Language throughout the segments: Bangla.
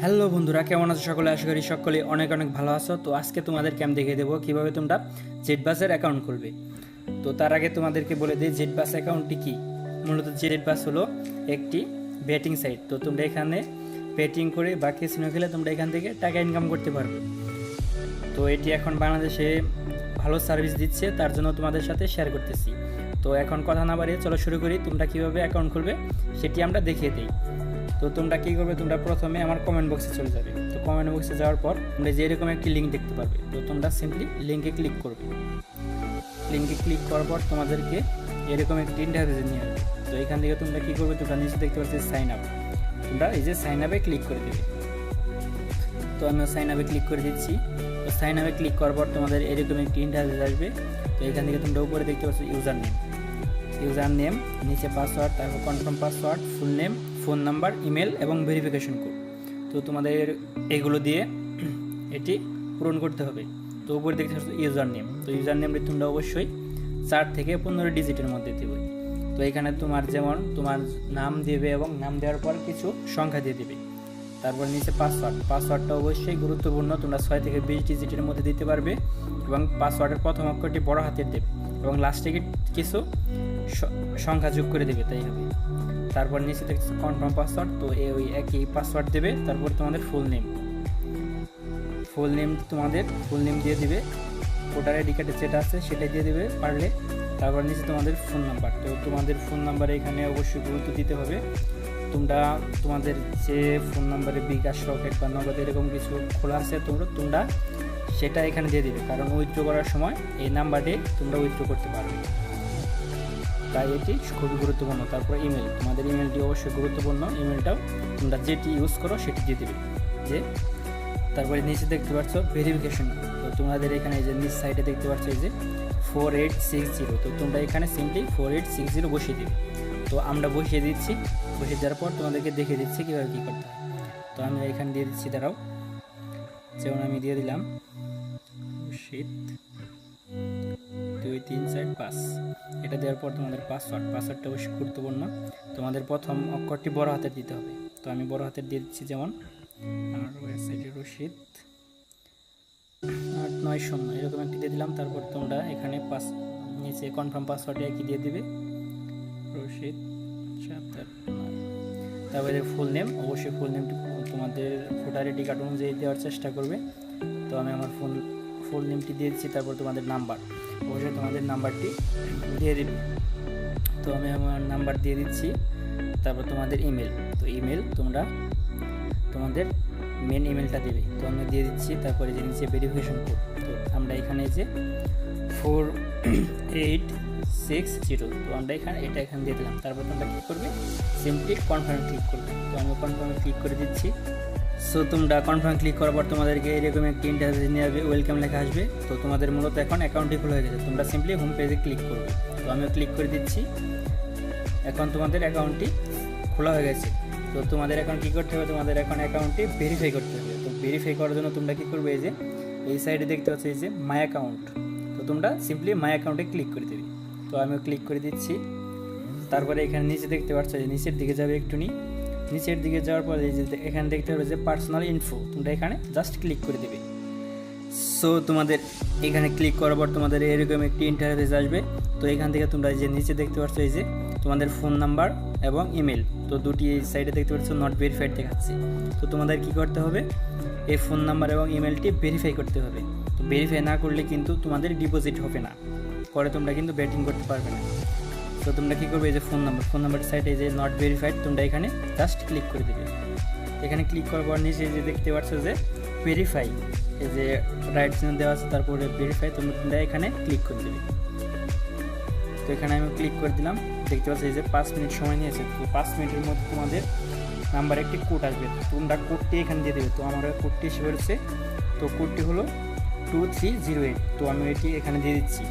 হ্যালো বন্ধুরা, কেমন আছো সকলে? আশা করি সকলে অনেক অনেক ভালো আছো। তো আজকে তোমাদেরকে আমি দেখিয়ে দেবো কীভাবে তোমরা জেটবাসের অ্যাকাউন্ট খুলবে। তো তার আগে তোমাদেরকে বলে দিই জেটবাস অ্যাকাউন্টটি কী। মূলত জেটবাস হলো একটি বেটিং সাইট। তো তোমরা এখানে বেটিং করে বা ক্যাসিনো খেলে তোমরা এখান থেকে টাকা ইনকাম করতে পারবে। তো এটি এখন বাংলাদেশে ভালো সার্ভিস দিচ্ছে, তার জন্য তোমাদের সাথে শেয়ার করতেছি। তো এখন কথা না বাড়িয়ে চলো শুরু করি। তোমরা কীভাবে অ্যাকাউন্ট খুলবে সেটি আমরা দেখিয়ে দিই। তো তোমরা কী করবে, তোমরা প্রথমে আমার কমেন্ট বক্সে চলে যাবে। তো কমেন্ট বক্সে যাওয়ার পর তোমরা যে এরকম একটি লিঙ্ক দেখতে পাবে। তো তোমরা সিম্পলি লিঙ্কে ক্লিক করবে। লিঙ্কে ক্লিক করার পর তোমাদেরকে এরকম একটি ইন্টারফেসে নিয়ে আসবে। তো এখান থেকে তোমরা কী করবে, তোমরা নিচে দেখতে পাচ্ছি সাইন আপ। তোমরা এই যে সাইন আপে ক্লিক করে দেবে। তো আমিও সাইন আপে ক্লিক করে দিচ্ছি। তো সাইন আপে ক্লিক করার পর তোমাদের এরকম একটি ইন্টারফেস আসবে। তো এখান থেকে তোমরা উপরে দেখতে পাচ্ছ ইউজার নেম, নিচে পাসওয়ার্ড, তারপর confirm password, full name, phone number, email এবং ভেরিফিকেশন কোড। তো তোমাদের এগুলো দিয়ে এটি পূরণ করতে হবে। তো উপরে দেখতে পাচ্ছ ইউজার নেম। তো ইউজার নেমটি তোমরা অবশ্যই 4 থেকে 15 ডিজিটের মধ্যে দেবে। তো এখানে তোমার যেমন তোমার নাম দেবে এবং নাম দেওয়ার পর কিছু সংখ্যা দিয়ে দেবে। তারপর নিচে পাসওয়ার্ডটা অবশ্যই গুরুত্বপূর্ণ। তোমরা 6 থেকে 20 ডিজিটের মধ্যে দিতে পারবে এবং পাসওয়ার্ডের প্রথম অক্ষরটি বড় হাতের দেবে এবং লাস্টে কিছু সংখ্যা যোগ করে দেবে, তাই হবে। তারপর নিচে দেখছো কনফার্ম পাসওয়ার্ড। তো ওই একই পাসওয়ার্ড দেবে। তারপর তোমাদের ফুল নেম দিয়ে দিবে। ভোটার আইডি কার্ডে যেটা আছে সেটাই দিয়ে দেবে পারলে। তারপর নিচে তোমাদের ফোন নাম্বার। তো তোমাদের ফোন নাম্বারে এখানে অবশ্যই গুরুত্ব দিতে হবে। তোমরা তোমাদের যে ফোন নাম্বারে বিকাশ, রকেট বা নগদ এরকম কিছু খোলা আছে তোমরা সেটা এখানে দিয়ে দিবে, কারণ উইথড্র করার সময় এই নাম্বারে তোমরা উইথড্র করতে পারবে, তাই এটি খুবই গুরুত্বপূর্ণ। তারপর ইমেল, তোমাদের ইমেলটি অবশ্যই গুরুত্বপূর্ণ। ইমেলটাও তোমরা যেটি ইউজ করো সেটি দিয়ে দেবে। তারপরে নিচে দেখতে পাচ্ছ ভেরিফিকেশন। তো তোমাদের এখানে এই যে নিচ সাইডে দেখতে পাচ্ছ এই যে 4860। তো তোমরা এখানে সিম্পলি 4860 বসিয়ে দেবে। তো আমরা বসিয়ে দিচ্ছি। বসিয়ে দেওয়ার পর তোমাদেরকে দেখিয়ে দিচ্ছি কীভাবে কী করতে হয়। তো আমি এখানে দিয়ে দিচ্ছি, দাঁড়াও। যেমন আমি দিয়ে দিলাম 2 3 4 5। এটা দেওয়ার পর তোমাদের পাসওয়ার্ডটা অবশ্যই গুরুত্বপূর্ণ। তোমাদের প্রথম অক্ষরটি বড় হাতের দিতে হবে। তো আমি বড় হাতের দিয়ে দিচ্ছি, যেমন আমার ওয়েবসাইটে রশিদ 890 এরকম একটি দিয়ে দিলাম। তারপর তোমরা এখানে নিচে কনফার্ম পাসওয়ার্ডে একই দিয়ে দিবে, রশিদ 789। তারপরে ফুল নেম, অবশ্যই ফুল নেমটি তোমাদের ভোটার আইডি কার্ড অনুযায়ী দেওয়ার চেষ্টা করবে। তো আমি আমার ফুল নেমটি দিয়ে দিচ্ছি। তারপর তোমাদের নাম্বার, অবশ্যই তোমাদের নাম্বারটি দিয়ে দিবে। তো আমি আমার নাম্বার দিয়ে দিচ্ছি। তারপর তোমাদের ইমেল। তো ইমেল তোমরা তোমাদের মেন ইমেলটা দেবে। তো আমি দিয়ে দিচ্ছি। তারপরে যে নিচে ভেরিফিকেশন কোড। তো আমরা এখানে যে 4860, তো আমরা এখানে দিয়ে দিলাম। তারপর তোমরা কী করবে, সিম্পলি কনফার্ম ক্লিক করবে। তো আমি কনফার্মে ক্লিক করে দিচ্ছি। সো তোমরা কনফার্ম ক্লিক করার পর তোমাদেরকে এরকম একটি ইন্টারফেস নিয়ে আসবে, ওয়েলকাম লেখা আসবে। তো তোমাদের মূলত এখন অ্যাকাউন্টটি খোলা হয়ে গেছে। তোমরা সিম্পলি হোম পেজে ক্লিক করবে। তো আমিও ক্লিক করে দিচ্ছি। এখন তোমাদের অ্যাকাউন্টটি খোলা হয়ে গেছে। তো তোমাদের এখন কী করতে হবে, তোমাদের এখন অ্যাকাউন্টটি ভেরিফাই করতে হবে। তো ভেরিফাই করার জন্য তোমরা কী করবে, এই যে এই সাইডে দেখতে পাচ্ছ এই যে মাই অ্যাকাউন্ট। তো তোমরা সিম্পলি মাই অ্যাকাউন্টে ক্লিক করে দেবে। তো আমিও ক্লিক করে দিচ্ছি। তারপরে এখানে নিচে দেখতে পাচ্ছ যে নিচের দিকে যাবে একটুনি। নিচের দিকে যাওয়ার পরে এই যে এখানে দেখতে পাবে যে পার্সোনাল ইনফো, তোমরা এখানে জাস্ট ক্লিক করে দেবে। সো তোমাদের এখানে ক্লিক করার পর তোমাদের এরকম একটি ইন্টারফেস আসবে। তো এখান থেকে তোমরা যে নিচে দেখতে পাচ্ছ এই যে তোমাদের ফোন নাম্বার এবং ইমেল, তো দুটি এই সাইডে দেখতে পাচ্ছ নট ভেরিফাইড দেখাচ্ছে। তো তোমাদের কি করতে হবে, এই ফোন নাম্বার এবং ইমেলটি ভেরিফাই করতে হবে। তো ভেরিফাই না করলে কিন্তু তোমাদের ডিপোজিট হবে না, পরে তোমরা কিন্তু ব্যাটিং করতে পারবে না। তো তোমরা কী করবে, এই যে ফোন নাম্বার সাইডে এই যে নট ভেরিফাইড, তোমরা এখানে জাস্ট ক্লিক করে দেবে। এখানে ক্লিক করার পর নিচে যে দেখতে পাচ্ছ যে ভেরিফাই, এই যে রাইট চিহ্ন দেওয়া আছে, তারপরে ভেরিফাই, তোমরা এখানে ক্লিক করে দেবে। তো এখানে আমি ক্লিক করে দিলাম। দেখতে পাচ্ছি এই যে 5 মিনিট সময় নিয়েছে। তো 5 মিনিটের মধ্যে তোমাদের নাম্বারে একটি কোড আসবে। তোমরা কোডটি এখানে দিয়ে দেবে। তো আমার কোডটি এসে পড়েছে। তো কোডটি হলো 2308। তো আমি এটি এখানে দিয়ে দিচ্ছি।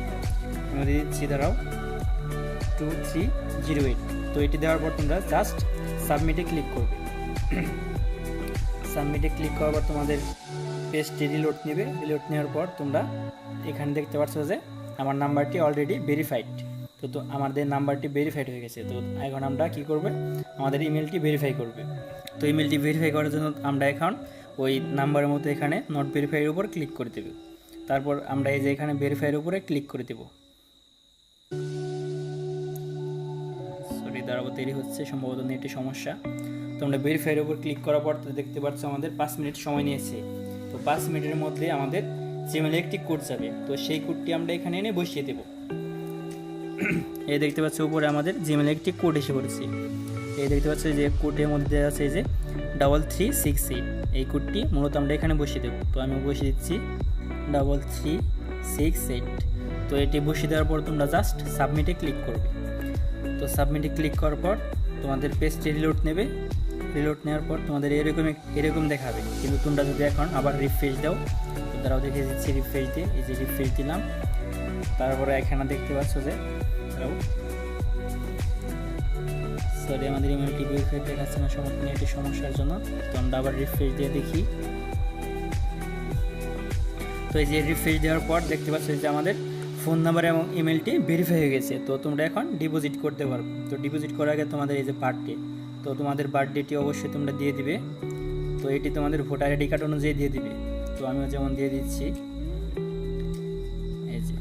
দাঁড়াও 2308। তো এটি দেওয়ার পর তোমরা জাস্ট সাবমিটে ক্লিক করবে। সাবমিটে ক্লিক করার পর তোমাদের পেজটি রিলোড নেবে। রিলোড নেওয়ার পর তোমরা এখানে দেখতে পাচ্ছ যে আমার নাম্বারটি অলরেডি ভেরিফাইড। তো আমাদের নাম্বারটি ভেরিফাইড হয়ে গেছে। তো এখন আমরা কী করবে, আমাদের ইমেলটি ভেরিফাই করবে। তো ইমেলটি ভেরিফাই করার জন্য আমরা এখন ওই নাম্বারের মতো এখানে নট ভেরিফাইয়ের উপর ক্লিক করে দেব। তারপর আমরা এই যে এখানে ভেরিফাইয়ের উপরে ক্লিক করে দেব। সরি দাঁড়াবো, দেরি হচ্ছে, সম্ভবত নেটের সমস্যা। তো আমরা ভেরিফাইয়ের উপর ক্লিক করার পর তো দেখতে পাচ্ছ আমাদের 5 মিনিট সময় নিয়েছে। তো 5 মিনিটের মধ্যে আমাদের জিমেলে একটি কোড যাবে, তো সেই কোডটি আমরা এখানে এনে বসিয়ে দেব। এই দেখতে পাচ্ছ উপরে আমাদের জিমেলে একটি কোড এসে পড়েছে। এই দেখতে পাচ্ছ যে কোডের মধ্যে আছে যে 3368, এই কোডটি মূলত আমরা এখানে বসিয়ে দেবো। তো আমি বসিয়ে দিচ্ছি 3368। তো এটি বসিয়ে দেওয়ার পর তোমরা জাস্ট সাবমিটে ক্লিক করবে। তো সাবমিটে ক্লিক করার পর তোমাদের পেজটি রিলোড নেবে। রিলোড নেওয়ার পর তোমাদের এরকম দেখাবে, কিন্তু তোমরা যদি এখন আবার রিফ্রেশ দাও, তো তারাও দেখে দিচ্ছি রিফ্রেশ দিয়ে, এই যে রিফ্রেশ দিলাম। তারপরে এখানে দেখতে পাচ্ছ যে সরি আমাদের ইমেলটি ভেরিফাই দেখাচ্ছে না সমস্ত নেটের সমস্যার জন্য। তো আমরা আবার রিফ্রেশ দিয়ে দেখি। তো এই যে রিফ্রেশ দেওয়ার পর দেখতে পাচ্ছ যে আমাদের ফোন নাম্বার এবং ইমেলটি ভেরিফাই হয়ে গেছে। তো তোমরা এখন ডিপোজিট করতে পারবে। তো ডিপোজিট করার আগে তোমাদের এই যে বার্থডে, তো তোমাদের বার্থডেটি অবশ্যই তোমরা দিয়ে দিবে। তো এটি তোমাদের ভোটার আইডি কার্ড অনুযায়ী দিয়ে দিবে। তো আমিও যেমন দিয়ে দিচ্ছি, এই যে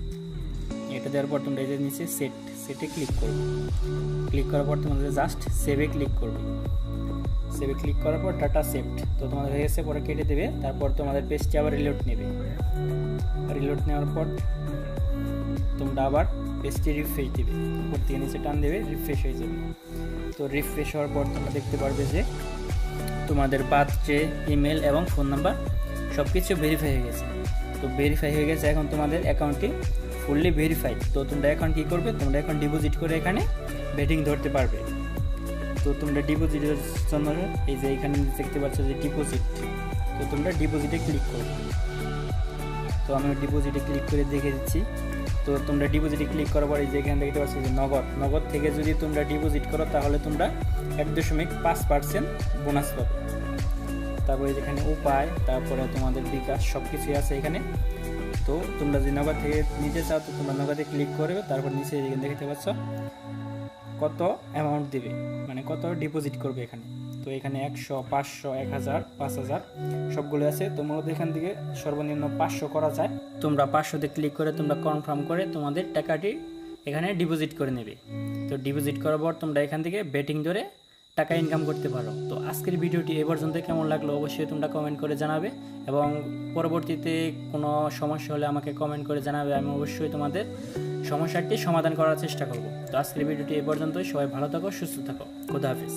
এটা দেওয়ার পর তোমরা এই যে নিচে সেটে ক্লিক করবে। ক্লিক করার পর তোমাদের জাস্ট সেভে ক্লিক করবে। সেভে ক্লিক করার পর ডাটা সেভড, তো তোমাদের হয়ে গেছে, পরে কেটে দেবে। তারপর তোমাদের পেজটি আবার রিলোড নেবে। রিলোড নেওয়ার পর তোমরা আবার পেজটি রিফ্রেশ দেবে, উপর থেকে নিচে টান দেবে, রিফ্রেশ হয়ে যাবে। তো রিফ্রেশ হওয়ার পর তোমরা দেখতে পারবে যে তোমাদের বার্থডে, ইমেল এবং ফোন নাম্বার সব কিছু ভেরিফাই হয়ে গেছে। তো ভেরিফাই হয়ে গেছে, এখন তোমাদের অ্যাকাউন্টটি ফুললি ভেরিফাইড। তো তোমরা এখন কী করবে, তোমরা এখন ডিপোজিট করে এখানে বেটিং ধরতে পারবে। তো তোমরা ডিপোজিটের জন্য এই যে এখানে দেখতে পাচ্ছ যে ডিপোজিট, তো তোমরা ডিপোজিটে ক্লিক করবে। তো আমি ডিপোজিটে ক্লিক করে দেখে দিচ্ছি। তো তোমরা ডিপোজিটে ক্লিক করার পরে যে এখানে দেখতে পাচ্ছ যে নগদ থেকে যদি তোমরা ডিপোজিট করো তাহলে তোমরা 1.5% বোনাস পাবে। তারপরে যেখানে উপায়, তারপরে তোমাদের বিকাশ সব কিছুই আছে এখানে। তো তোমরা যদি নগদ থেকে নিতে চাও তো তোমরা নগদে ক্লিক করবে। তারপর নিচে এখানে দেখতে পাচ্ছ কত অ্যামাউন্ট দেবে, মানে কত ডিপোজিট করবে এখানে। তো এখানে 100, 500, 1000, 5000 সবগুলো আছে। তো মূলত এখান থেকে সর্বনিম্ন 500 করা যায়। তোমরা 500তে ক্লিক করে তোমরা কনফার্ম করে তোমাদের টাকাটি এখানে ডিপোজিট করে নেবে। তো ডিপোজিট করার পর তোমরা এখান থেকে বেটিং ধরে টাকা ইনকাম করতে পারো। তো আজকের ভিডিওটি এ পর্যন্ত কেমন লাগলো অবশ্যই তোমরা কমেন্ট করে জানাবে, এবং পরবর্তীতে কোনো সমস্যা হলে আমাকে কমেন্ট করে জানাবে। আমি অবশ্যই তোমাদের সমস্যাটি সমাধান করার চেষ্টা করব। তো আজকের ভিডিওটি এ পর্যন্তই। সবাই ভালো থাকো, সুস্থ থাকো, খোদা হাফেজ।